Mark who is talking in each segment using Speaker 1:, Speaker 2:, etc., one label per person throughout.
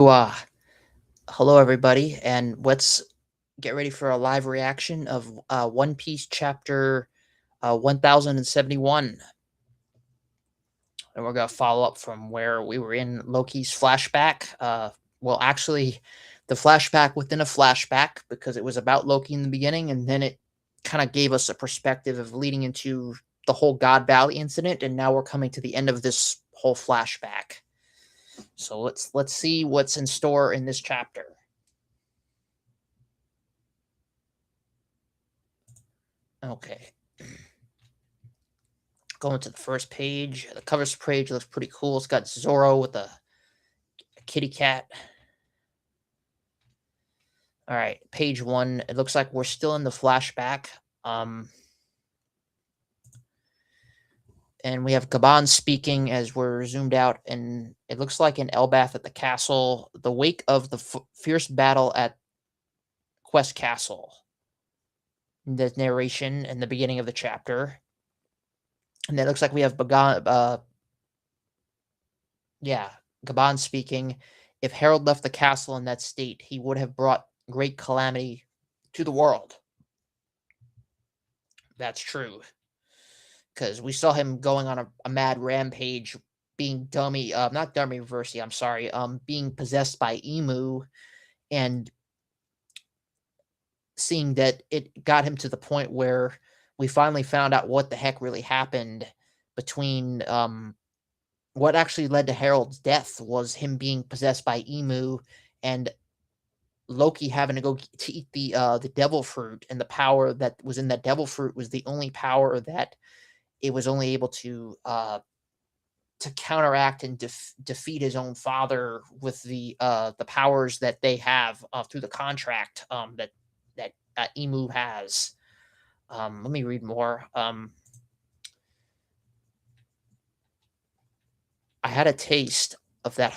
Speaker 1: Uh, Hello, everybody, and let's get ready for a live reaction of One Piece chapter 1071. And we're going to follow up from where we were in Loki's flashback. Actually, the flashback within a flashback, because it was about Loki in the beginning, and then it kind of gave us a perspective of leading into the whole God Valley incident, and now we're coming to the end of this whole flashback. So let's see what's in store in this chapter. Okay. Going to the first page. The cover page looks pretty cool. It's got Zoro with a kitty cat. All right, page one. It looks like we're still in the flashback. And we have Gaban speaking as we're zoomed out, and it looks like an Elbath at the castle, the wake of the fierce battle at Quest Castle. The narration in the beginning of the chapter. And then it looks like we have Gaban speaking. If Harold left the castle in that state, he would have brought great calamity to the world. That's true. Because we saw him going on a mad rampage, being not dummy reversey, I'm sorry, being possessed by Emu, and seeing that it got him to the point where we finally found out what the heck really happened between, what actually led to Harold's death was him being possessed by Emu, and Loki having to go to eat the devil fruit, and the power that was in that devil fruit was the only power that it was only able to counteract and defeat his own father with the powers that they have through the contract that Emu has. Let me read more. I had a taste of that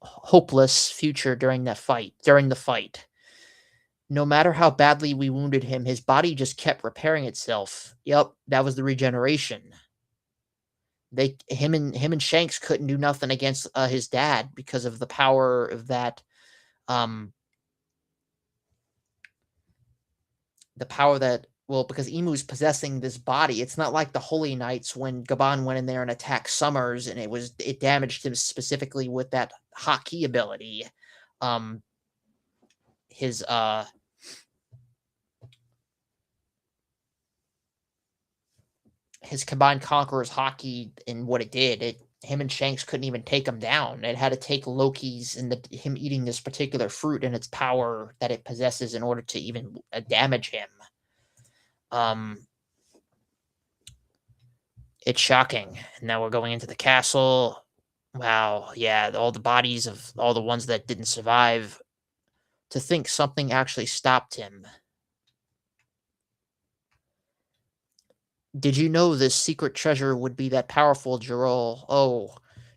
Speaker 1: hopeless future during the fight. No matter how badly we wounded him, his body just kept repairing itself. Yep, that was the regeneration. Him and Shanks couldn't do nothing against his dad because of the power of that. The power that, well, because Emu's possessing this body. It's not like the Holy Knights when Gaban went in there and attacked Summers, and it damaged him specifically with that Haki ability. His his combined conqueror's Haki, and what it did, him and Shanks couldn't even take him down. It had to take Loki's and him eating this particular fruit and its power that it possesses in order to even damage him. It's shocking. And now we're going into the castle. Wow, yeah, all the bodies of all the ones that didn't survive. To think something actually stopped him. Did you know this secret treasure would be that powerful, Jirol? Oh,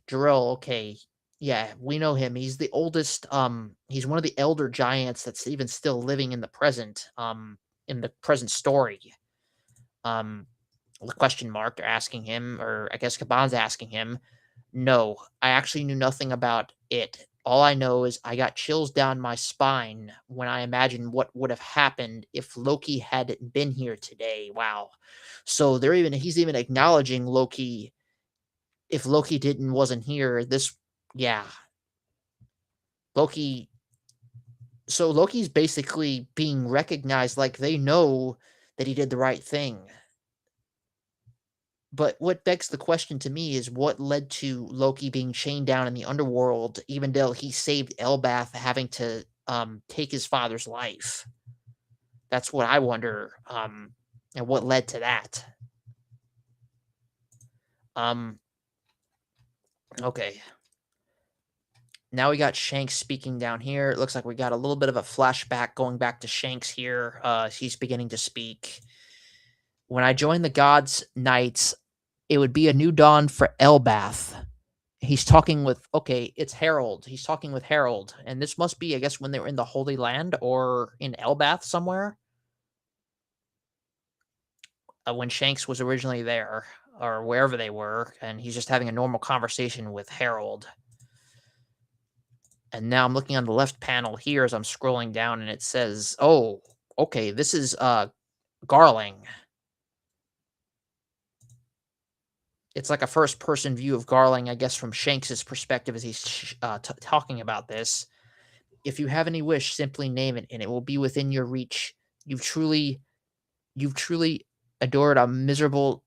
Speaker 1: Jirol, okay. Yeah, we know him. He's the oldest, he's one of the elder giants that's even still living in the present story. Um, the question mark, they're asking him, or I guess Kaban's asking him. No, I actually knew nothing about it. All I know is I got chills down my spine when I imagined what would have happened if Loki hadn't been here today. Wow. So he's even acknowledging Loki. If Loki wasn't here, yeah. Loki so Loki's basically being recognized, like they know that he did the right thing. But what begs the question to me is what led to Loki being chained down in the underworld, even though he saved Elbath having to take his father's life? That's what I wonder, and what led to that. Um, okay. Now we got Shanks speaking down here. It looks like we got a little bit of a flashback going back to Shanks here. He's beginning to speak. When I joined the Gods Knights, it would be a new dawn for Elbath. He's talking with, okay, it's Harold. He's talking with Harold, and this must be, I guess, when they were in the Holy Land or in Elbath somewhere. When Shanks was originally there, or wherever they were, and he's just having a normal conversation with Harold. And now I'm looking on the left panel here as I'm scrolling down, and it says, "Oh, okay, this is, Garling." It's like a first person view of Garling, I guess, from Shanks's perspective as he's talking about this. "If you have any wish, simply name it, and it will be within your reach. You've truly you've truly adored a miserable,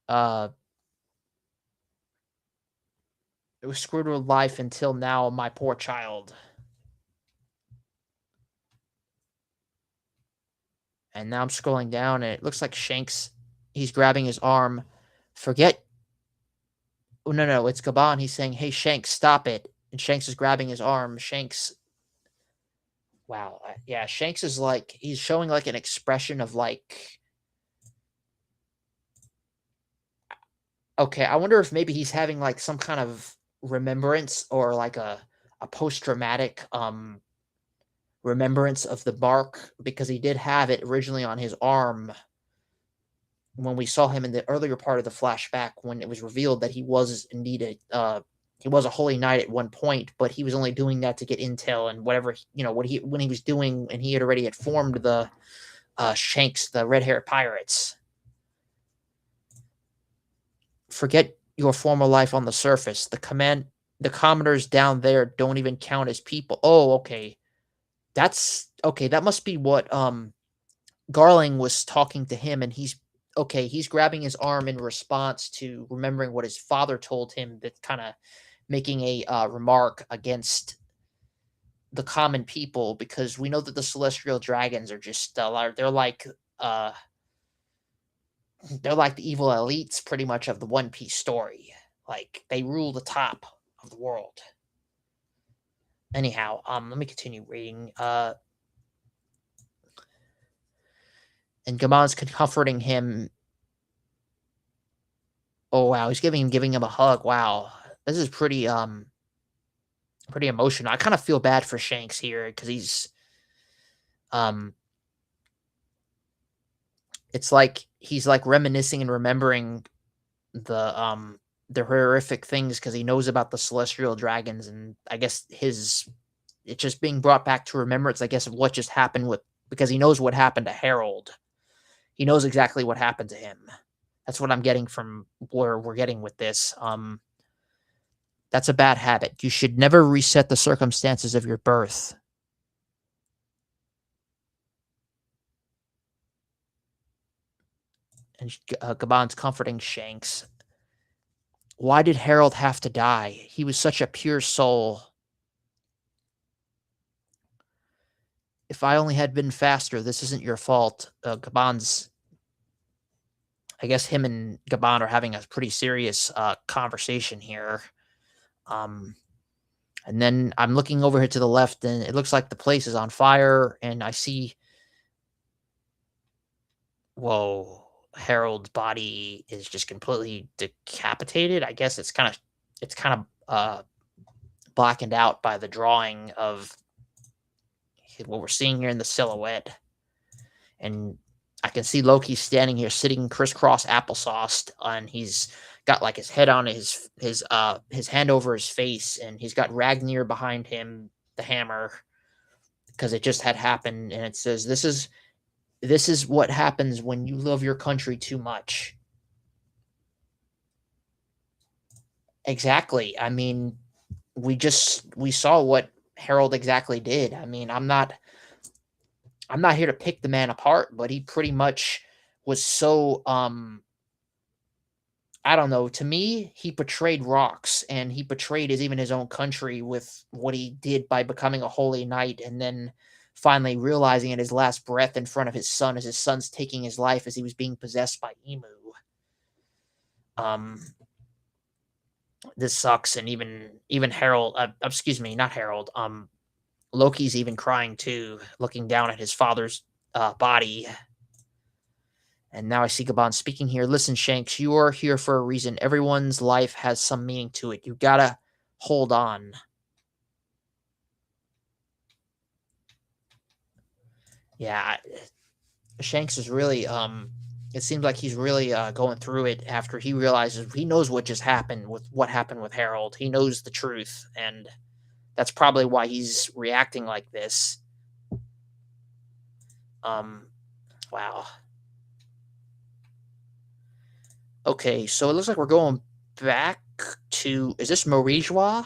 Speaker 1: uh, it was screwed with life until now, my poor child." And now I'm scrolling down, and it looks like Shanks, he's grabbing his arm. "Forget." Oh, no, no, it's Gabon. He's saying, "Hey, Shanks, stop it." And Shanks is grabbing his arm. Shanks, wow, yeah, Shanks is like, he's showing like an expression of like, okay, I wonder if maybe he's having like some kind of remembrance or like a post traumatic remembrance of the mark, because he did have it originally on his arm when we saw him in the earlier part of the flashback, when it was revealed that he was indeed he was a holy knight at one point, but he was only doing that to get intel and whatever, what he when he was doing, and he had already had formed the Shanks, the red hair pirates. "Forget your former life on the surface. The commoners down there don't even count as people." Oh, okay. That's okay. That must be what Garling was talking to him, and he's okay, he's grabbing his arm in response to remembering what his father told him, that's kind of making a remark against the common people, because we know that the celestial dragons are just uh they're like the evil elites pretty much of the One Piece story. Like they rule the top of the world. Anyhow, let me continue reading. And Gamon's comforting him. Oh wow, he's giving him a hug. Wow. This is pretty emotional. I kind of feel bad for Shanks here because um it's like he's like reminiscing and remembering the horrific things, because he knows about the celestial dragons, and I guess his it's just being brought back to remembrance, I guess, of what just happened with, because he knows what happened to Harold. He knows exactly what happened to him. That's what I'm getting from where we're getting with this. That's a bad habit. You should never reset the circumstances of your birth. And Gabon's comforting Shanks. "Why did Harold have to die? He was such a pure soul. If I only had been faster, this isn't your fault." Gabon's, I guess him and Gabon are having a pretty serious conversation here. Um, and then I'm looking over here to the left, and it looks like the place is on fire, and I see, whoa, Harold's body is just completely decapitated. I guess it's kind of blackened out by the drawing of what we're seeing here in the silhouette. And I can see Loki standing here sitting crisscross applesauced, and he's got like his head on his hand over his face, and he's got Ragnir behind him, the hammer, because it just had happened, and it says, "This is what happens when you love your country too much." Exactly. I mean, we saw what Harold exactly did. I mean, I'm not here to pick the man apart, but he pretty much was so I don't know, to me, he betrayed rocks, and he betrayed his own country with what he did by becoming a holy knight, and then finally realizing at his last breath in front of his son, as his son's taking his life as he was being possessed by Emu. Um this sucks, and even Harold, excuse me, not Harold, Loki's even crying too, looking down at his father's body. And now I see Gabon speaking here. "Listen, Shanks, you are here for a reason. Everyone's life has some meaning to it. You gotta hold on." Yeah, Shanks is really It seems like he's really going through it after he realizes he knows what just happened with what happened with Harold. He knows the truth, and that's probably why he's reacting like this. Um, wow. Okay, so it looks like we're going back to. Is this Marijua?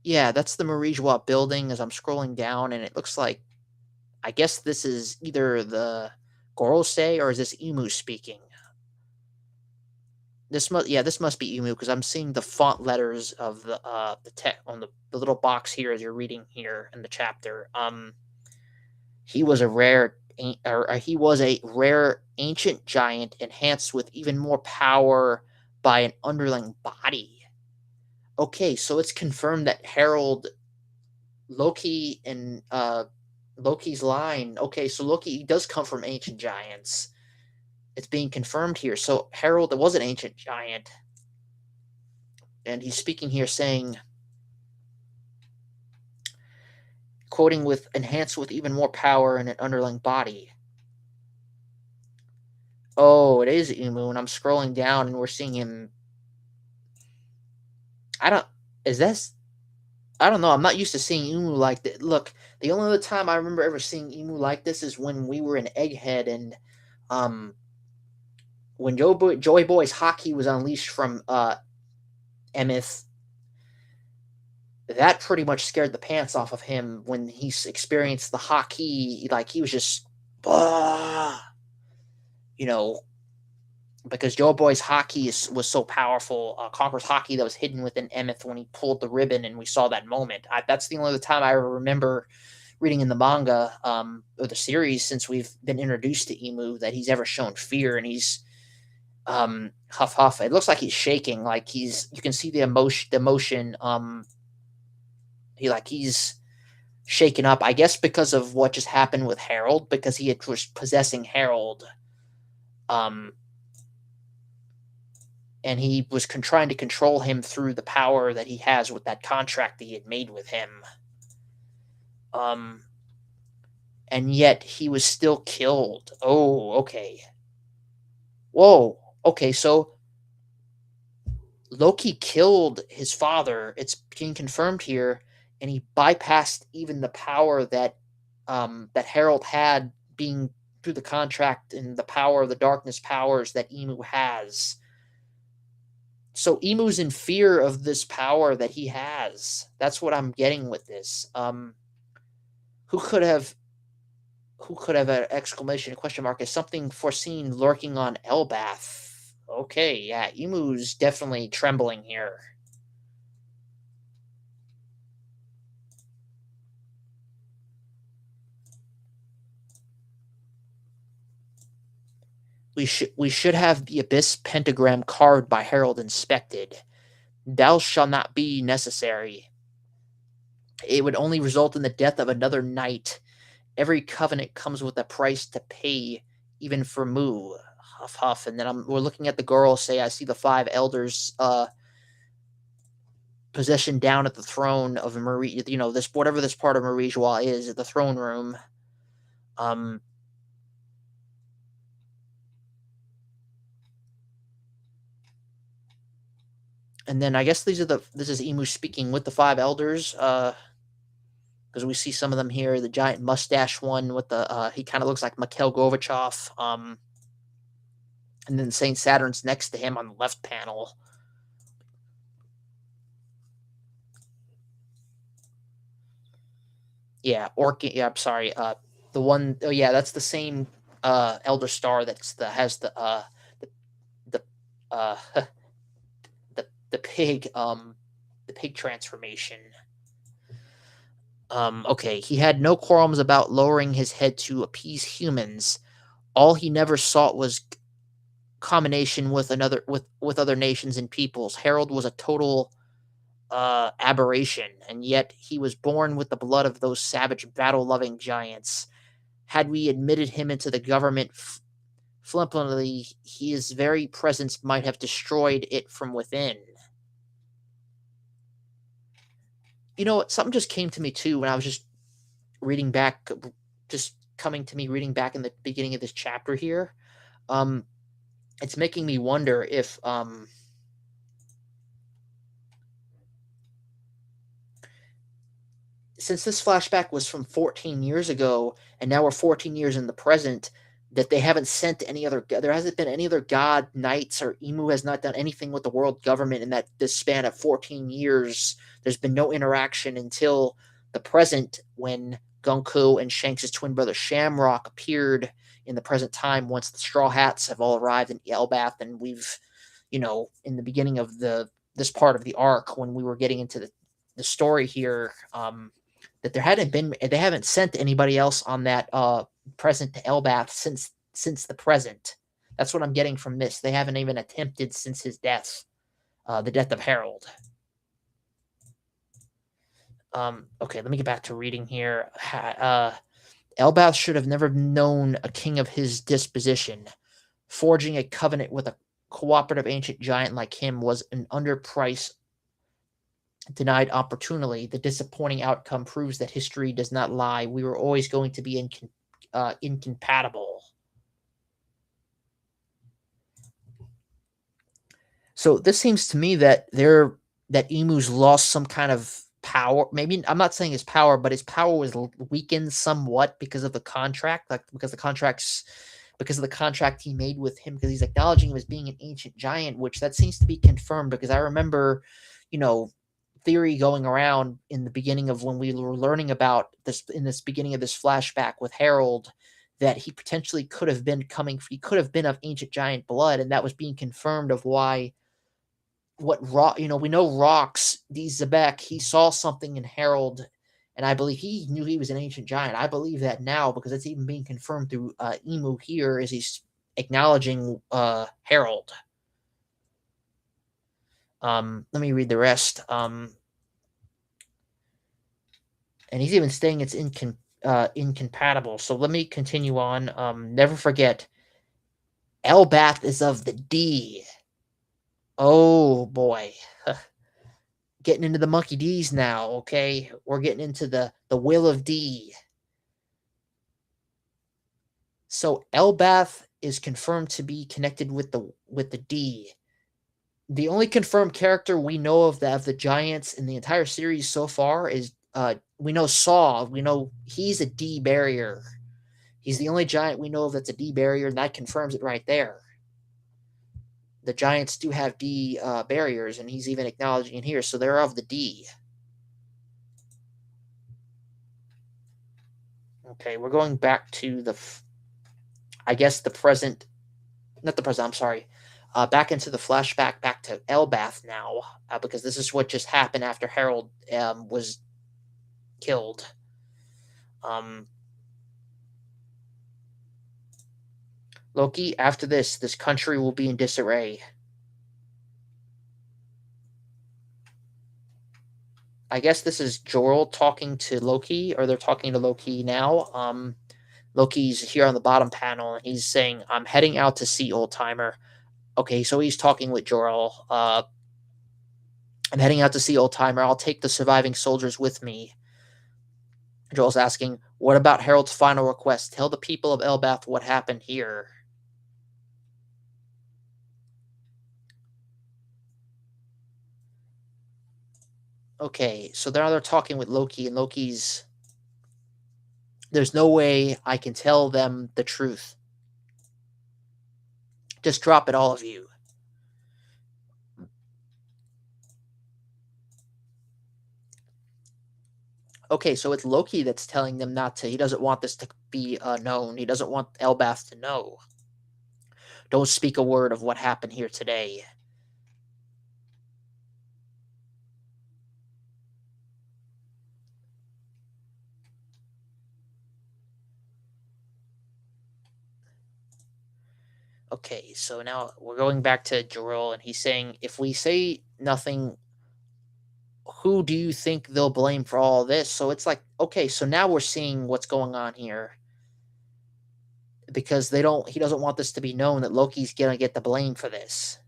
Speaker 1: Yeah, that's the Marijua building as I'm scrolling down, and it looks like. I guess this is either the Gorosei or is this Emu speaking? This must be Emu because I'm seeing the font letters of the tech on the little box here as you're reading here in the chapter. He was a he was a rare ancient giant enhanced with even more power by an underling body. Okay, so it's confirmed that Harold Loki and Loki's line. Okay, so Loki does come from ancient giants. It's being confirmed here. So Harold was an ancient giant, and he's speaking here saying, quoting with enhanced with even more power and an underlying body. Oh, it is Umu, and I'm scrolling down and we're seeing him. I don't. Is this? I don't know. I'm not used to seeing Emu like that. Look, the only other time I remember ever seeing Emu like this is when we were in Egghead and um when Joy Boy's hockey was unleashed from Emeth. That pretty much scared the pants off of him when he experienced the hockey. Like he was just, you know, because Joe Boy's hockey was so powerful. Conqueror's hockey that was hidden within Emeth when he pulled the ribbon, and we saw that moment. That's the only other time I remember reading in the manga or the series since we've been introduced to Emu that he's ever shown fear, and he's huff huff. It looks like he's shaking, like you can see the emotion. He's shaken up. I guess because of what just happened with Harold, because was possessing Harold. Um, and he was trying to control him through the power that he has with that contract that he had made with him. Um, and yet he was still killed. Oh, okay. Whoa. Okay, so Loki killed his father. It's being confirmed here, and he bypassed even the power that Harold had, being through the contract and the power of the darkness powers that Emu has. So Emu's in fear of this power that he has. That's what I'm getting with this. Who could have an exclamation question mark? Is something foreseen lurking on Elbath? Okay, yeah, Emu's definitely trembling here. We should have the abyss pentagram carved by Harold inspected. Thou shall not be necessary. It would only result in the death of another knight. Every covenant comes with a price to pay, even for Mu. Huff huff. And then we're looking at the girl. Say, I see the five elders possession down at the throne of Marie. You know, this whatever this part of Marie Joie is at the throne room. Um, and then I guess this is Emu speaking with the five elders. Because we see some of them here. The giant mustache one with the he kind of looks like Mikhail Gorbachev. And then Saint Saturn's next to him on the left panel. Yeah, Yeah, I'm sorry. The one oh yeah, that's the same Elder Star that's the has the the uh the pig transformation. Okay, he had no qualms about lowering his head to appease humans. All he never sought was combination with with other nations and peoples. Harold was a total aberration, and yet he was born with the blood of those savage, battle-loving giants. Had we admitted him into the government flippantly, his very presence might have destroyed it from within. You know what? Something just came to me too when I was just reading back, just coming to me reading back in the beginning of this chapter here. Um, it's making me wonder if since this flashback was from 14 years ago, and now we're 14 years in the present, that they haven't sent any other. There hasn't been any other god knights, or Emu has not done anything with the world government in that this span of 14 years. There's been no interaction until the present, when Gonku and Shanks' twin brother Shamrock appeared in the present time. Once the Straw Hats have all arrived in Elbath, and we've, in the beginning of the this part of the arc, when we were getting into the story here, that they haven't sent anybody else on that present to Elbath since the present. That's what I'm getting from this. They haven't even attempted since his death, the death of Harold. Okay, let me get back to reading here. Elbath should have never known a king of his disposition. Forging a covenant with a cooperative ancient giant like him was an underprice denied opportunely. The disappointing outcome proves that history does not lie. We were always going to be incompatible. So this seems to me that Emu's lost some kind of power. Maybe I'm not saying his power, but his power was weakened somewhat because of the contract, like because of the contract he made with him, because he's acknowledging him as being an ancient giant, which that seems to be confirmed, because I remember, theory going around in the beginning of when we were learning about this, in this beginning of this flashback with Harold, that he potentially could have been of ancient giant blood, and that was being confirmed of why we know Rox D. Zebek, he saw something in Harold, and I believe he knew he was an ancient giant. I believe that now, because it's even being confirmed through Emu here as he's acknowledging Harold. Let me read the rest. And he's even saying it's incompatible. So let me continue on. Never forget, Elbath is of the D. Oh boy. Getting into the monkey D's now, okay? We're getting into the will of D. So Elbath is confirmed to be connected with the D. The only confirmed character we know of the giants in the entire series so far is we know Saw. We know he's a D barrier. He's the only giant we know of that's a D barrier, and that confirms it right there. The giants do have D barriers, and he's even acknowledging it here, so they're of the D. Okay, we're going back to I guess the present, not the present, I'm sorry, back into the flashback, back to Elbath now, because this is what just happened after Harold was killed. Loki, after this country will be in disarray. I guess this is Jor-El talking to Loki, or they're talking to Loki now. Loki's here on the bottom panel, and he's saying, "I'm heading out to see Old Timer." Okay, so he's talking with Jor-El. I'm heading out to see Old Timer. I'll take the surviving soldiers with me. Joel's asking, "What about Harold's final request? Tell the people of Elbath what happened here." Okay, so now they're talking with Loki, and Loki's, "There's no way I can tell them the truth. Just drop it, all of you." Okay, so it's Loki that's telling them not to. He doesn't want this to be known. He doesn't want Elbath to know. Don't speak a word of what happened here today. Okay, so now we're going back to Jor-El, and he's saying, if we say nothing, who do you think they'll blame for all this? So it's like, okay, so now we're seeing what's going on here, because he doesn't want this to be known that Loki's gonna get the blame for this.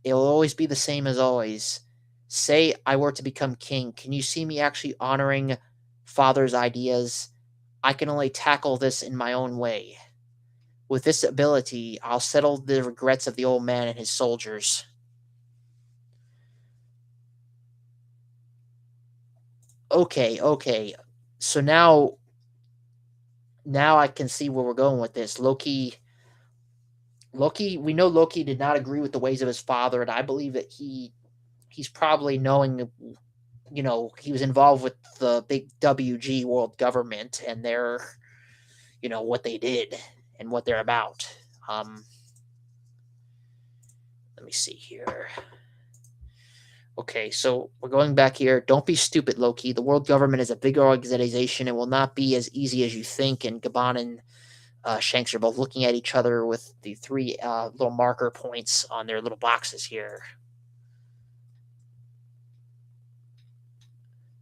Speaker 1: It'll always be the same as always. Say I were to become king, can you see me actually honoring father's ideas? I can only tackle this in my own way. With this ability, I'll settle the regrets of the old man and his soldiers. Okay, okay. So now I can see where we're going with this. Loki, we know Loki did not agree with the ways of his father, and I believe that he's probably knowing, he was involved with the big WG world government and their, what they did and what they're about. Um, Let me see here. Okay, so we're going back here. Don't be stupid, Loki. The world government is a big organization and will not be as easy as you think. And Gaban and Shanks are both looking at each other with the three little marker points on their little boxes here.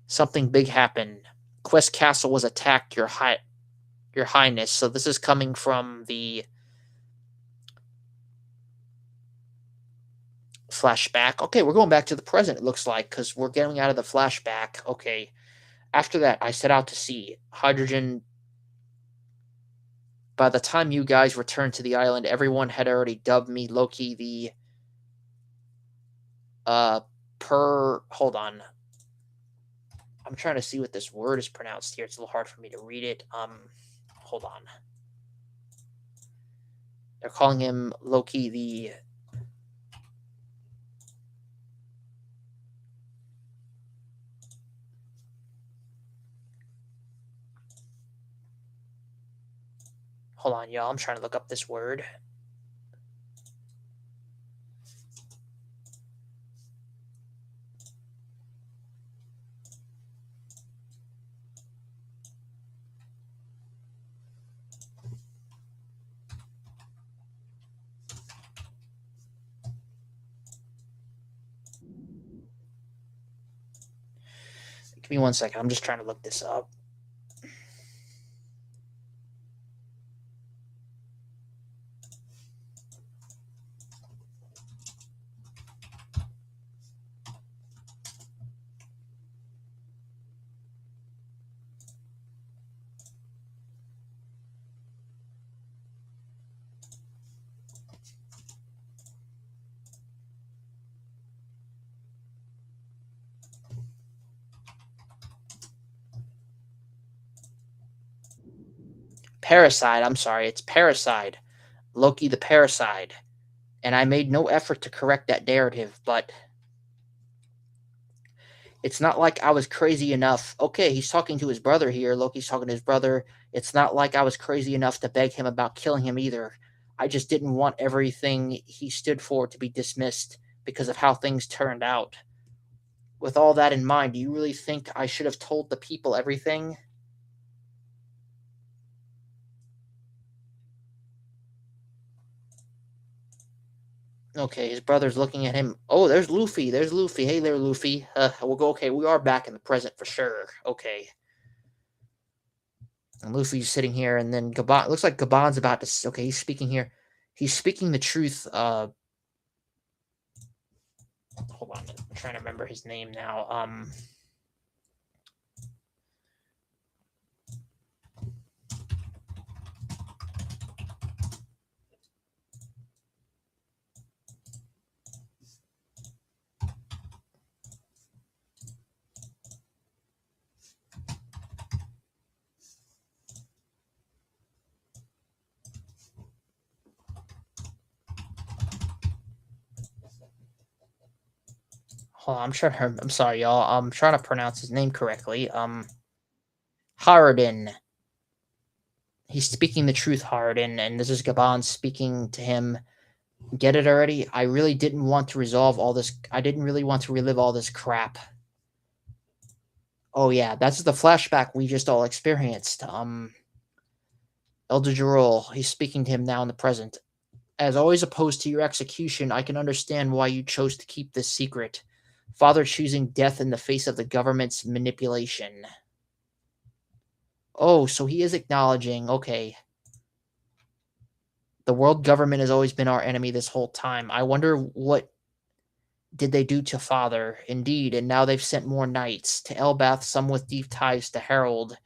Speaker 1: Something big happened. Quest Castle was attacked, your Highness. So this is coming from the flashback. Okay, we're going back to the present, it looks like, because we're getting out of the flashback. Okay. After that, I set out to sea. Hydrogen. By the time you guys returned to the island, everyone had already dubbed me Loki the uh hold on. I'm trying to see what this word is pronounced here. It's a little hard for me to read it. Hold on. They're calling him Loki the Hold on, y'all. I'm trying to look up this word. Give me 1 second. I'm just trying to look this up. Parasite. I'm sorry. It's parasite. Loki the parasite. And I made no effort to correct that narrative, but it's not like I was crazy enough. Okay, he's talking to his brother here. Loki's talking to his brother. It's not like I was crazy enough to beg him about killing him either. I just didn't want everything he stood for to be dismissed because of how things turned out. With all that in mind, do you really think I should have told the people everything? Okay, his brother's looking at him. Oh, there's Luffy. There's Luffy. Hey there, Luffy. We'll go. Okay, we are back in the present for sure. Okay. And Luffy's sitting here, and then Gabon. Looks like Gabon's about to. Okay, he's speaking here. He's speaking the truth. Hold on. I'm trying to remember his name now. Hold on, I'm trying to. I'm sorry, y'all. I'm trying to pronounce his name correctly. Haradin. He's speaking the truth, Haradin, and this is Gabon speaking to him. Get it already? I really didn't want to resolve all this. I didn't really want to relive all this crap. Oh yeah, that's the flashback we just all experienced. Elder Jarol, he's speaking to him now in the present. As always opposed to your execution, I can understand why you chose to keep this secret. Father choosing death in the face of the government's manipulation. Oh, so he is acknowledging, okay. The world government has always been our enemy this whole time. I wonder what did they do to Father? Indeed, and now they've sent more knights to Elbath, some with deep ties to Harold.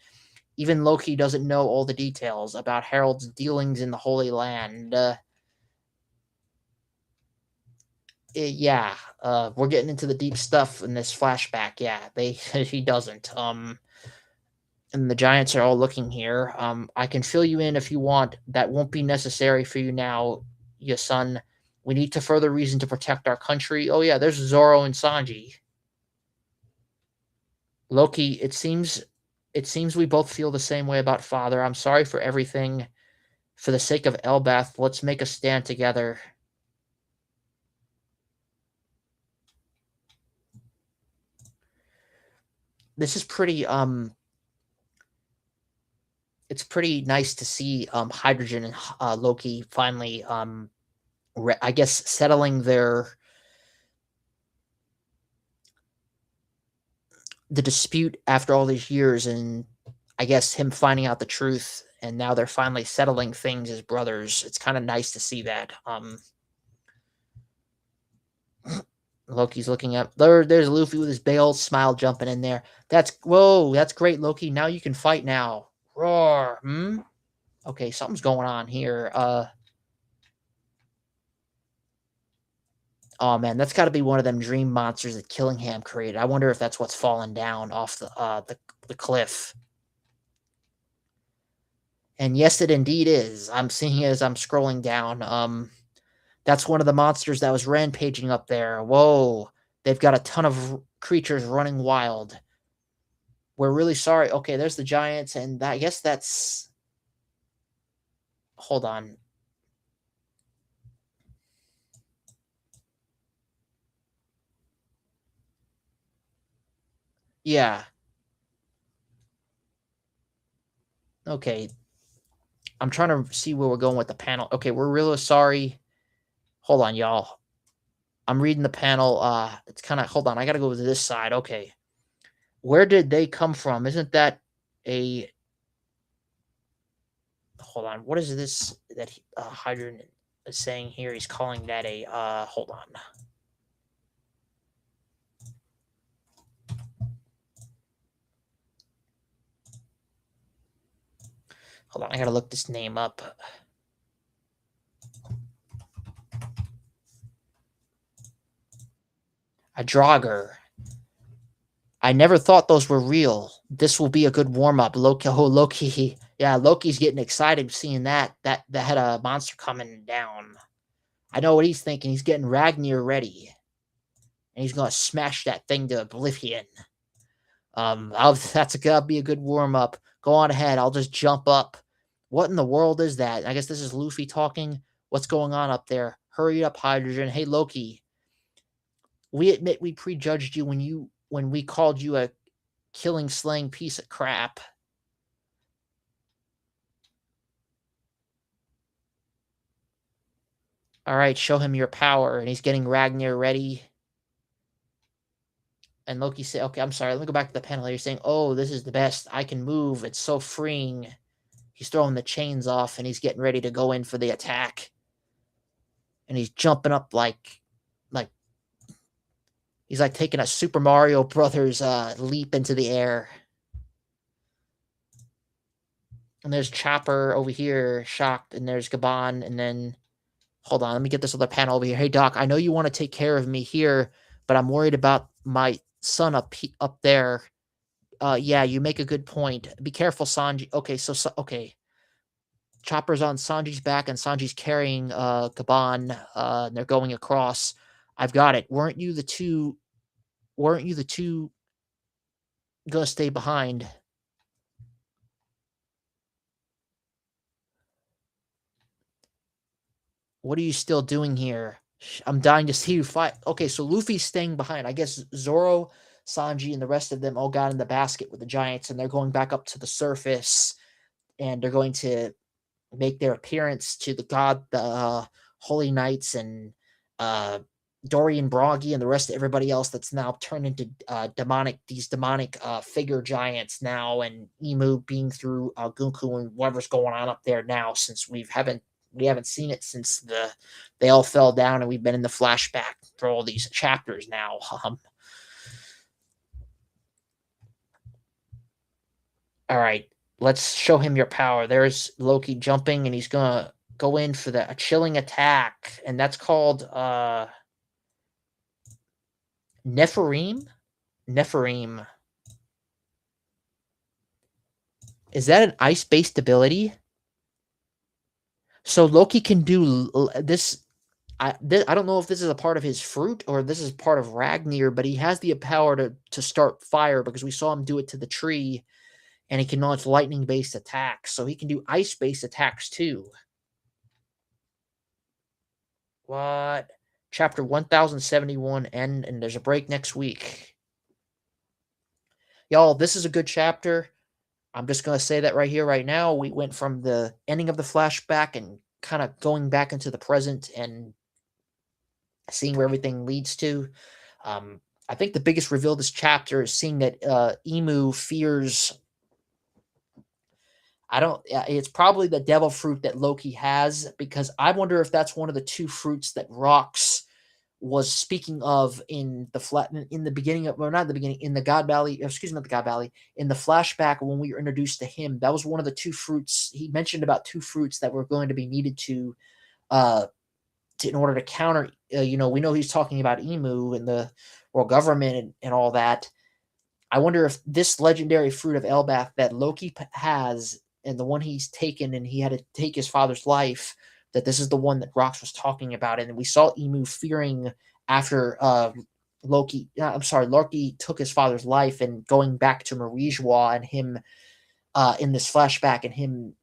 Speaker 1: Even Loki doesn't know all the details about Harold's dealings in the Holy Land. Yeah, we're getting into the deep stuff in this flashback. Yeah, they he doesn't. And the giants are all looking here. I can fill you in if you want. That won't be necessary for you now, your son. We need to further reason to protect our country. Oh yeah, there's Zoro and Sanji. Loki, it seems we both feel the same way about father. I'm sorry for everything. For the sake of Elbath, let's make a stand together. This is pretty it's pretty nice to see Hydrogen and Loki finally I guess settling the dispute after all these years, and I guess him finding out the truth, and now they're finally settling things as brothers. It's kind of nice to see that. Loki's looking up there. There's Luffy with his big old smile jumping in there. That's whoa. That's great, Loki. Now you can fight now. Roar. Hmm. Okay, something's going on here. Oh man, that's got to be one of them dream monsters that Killingham created. I wonder if that's what's fallen down off the cliff. And yes, it indeed is. I'm seeing it as I'm scrolling down. That's one of the monsters that was rampaging up there. Whoa, they've got a ton of creatures running wild. We're really sorry. Okay, there's the giants, and I guess that's. Hold on. Yeah. Okay. I'm trying to see where we're going with the panel. Okay, we're really sorry. Hold on, y'all. I'm reading the panel. It's kind of. Hold on. I got to go to this side. Okay. Where did they come from? Isn't that a hold on. What is this that Hydron is saying here? He's calling that a hold on. Hold on, I gotta look this name up. A Draugr. I never thought those were real. This will be a good warm up. Loki, oh Loki, yeah, Loki's getting excited seeing that had a monster coming down. I know what he's thinking. He's getting Ragnar ready, and he's gonna smash that thing to oblivion. That's gotta be a good warm up. Go on ahead. I'll just jump up. What in the world is that? I guess this is Luffy talking. What's going on up there? Hurry up, Hydrogen. Hey, Loki. We admit we prejudged you when we called you a killing, slaying piece of crap. All right, show him your power. And he's getting Ragnar ready. And Loki said, okay, I'm sorry. Let me go back to the panel here. He's saying, oh, this is the best. I can move. It's so freeing. He's throwing the chains off and he's getting ready to go in for the attack. And he's jumping up like he's like taking a Super Mario Brothers leap into the air. And there's Chopper over here, shocked, and there's Gabon, and then hold on, let me get this other panel over here. Hey Doc, I know you want to take care of me here, but I'm worried about my son up there. Yeah, you make a good point. Be careful, Sanji. Okay, so okay. Chopper's on Sanji's back, and Sanji's carrying Gabon, and they're going across. I've got it. Weren't you the two gonna stay behind? What are you still doing here? I'm dying to see you fight. Okay, so Luffy's staying behind. I guess Zoro, Sanji, and the rest of them all got in the basket with the giants, and they're going back up to the surface, and they're going to make their appearance to the Holy Knights and uh, Dorian Broggy and the rest of everybody else that's now turned into demonic figure giants now, and Emu being through Gunku and whatever's going on up there now, since we haven't seen it since they all fell down, and we've been in the flashback for all these chapters now. All right. Let's show him your power. There's Loki jumping, and he's gonna go in for a chilling attack, and that's called Nephirim. Nephirim. Is that an ice-based ability? So Loki can do this. I don't know if this is a part of his fruit or this is part of Ragnir, but he has the power to start fire because we saw him do it to the tree, and he can launch lightning-based attacks. So he can do ice-based attacks too. What? Chapter 1071 end, and there's a break next week. Y'all, this is a good chapter. I'm just going to say that right here, right now. We went from the ending of the flashback and kind of going back into the present and seeing where everything leads to. Um, I think the biggest reveal of this chapter is seeing that Emu fears. I don't. It's probably the devil fruit that Loki has, because I wonder if that's one of the two fruits that Rox was speaking of in the in the beginning of, or not the beginning, in the God Valley, excuse me, not the God Valley, in the flashback when we were introduced to him. That was one of the two fruits he mentioned, about two fruits that were going to be needed uh in order to counter. We know he's talking about Emu and the world government and all that. I wonder if this legendary fruit of Elbath that Loki has, and the one he's taken, and he had to take his father's life, that this is the one that Rox was talking about. And we saw Emu fearing after Loki took his father's life, and going back to Marijwa, and him in this flashback, and him,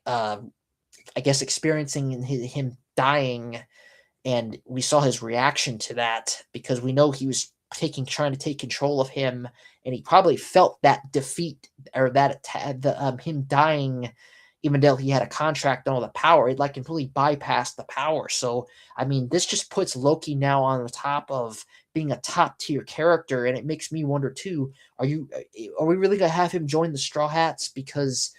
Speaker 1: uh, I guess, experiencing him dying. And we saw his reaction to that, because we know he was trying to take control of him, and he probably felt that defeat, or that him dying, even though he had a contract and all the power. It like completely bypassed the power. So I mean, this just puts Loki now on the top of being a top tier character, and it makes me wonder too: are we really gonna have him join the Straw Hats? Because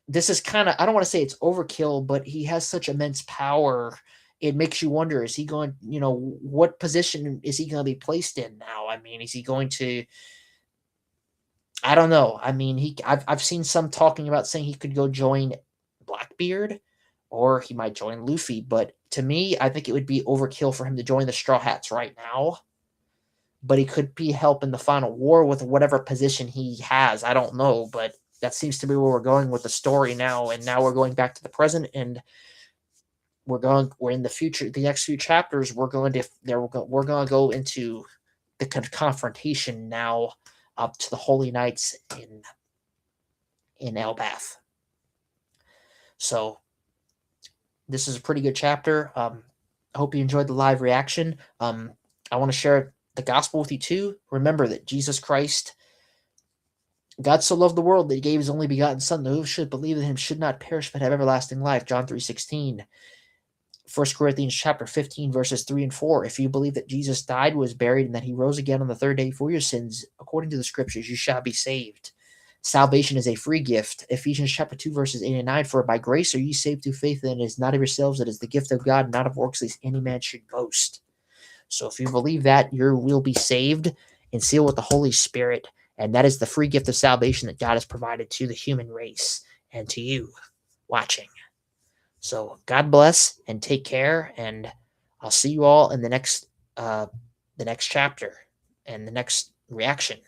Speaker 1: this is kind of, I don't want to say it's overkill, but he has such immense power. It makes you wonder, is he going, what position is he going to be placed in now? I mean, is he going to, I don't know. I mean, I've seen some talking about saying he could go join Blackbeard, or he might join Luffy, but to me, I think it would be overkill for him to join the Straw Hats right now. But he could be helping the final war with whatever position he has. I don't know, but that seems to be where we're going with the story now. And now we're going back to the present, and we're in the future. The next few chapters, we're going to go into the confrontation now up to the Holy Knights in Elbath. So this is a pretty good chapter. I hope you enjoyed the live reaction. I want to share the gospel with you too. Remember that Jesus Christ, God so loved the world that he gave his only begotten Son, that whoever should believe in him should not perish but have everlasting life. John 3:16. 1 Corinthians chapter 15, verses 3 and 4. If you believe that Jesus died, was buried, and that he rose again on the third day for your sins, according to the scriptures, you shall be saved. Salvation is a free gift. Ephesians chapter 2, verses 8 and 9. For by grace are ye saved through faith, and it is not of yourselves, it is the gift of God, not of works, lest any man should boast. So if you believe that, you will be saved and sealed with the Holy Spirit. And that is the free gift of salvation that God has provided to the human race and to you watching. So God bless and take care, and I'll see you all in the next chapter and the next reaction.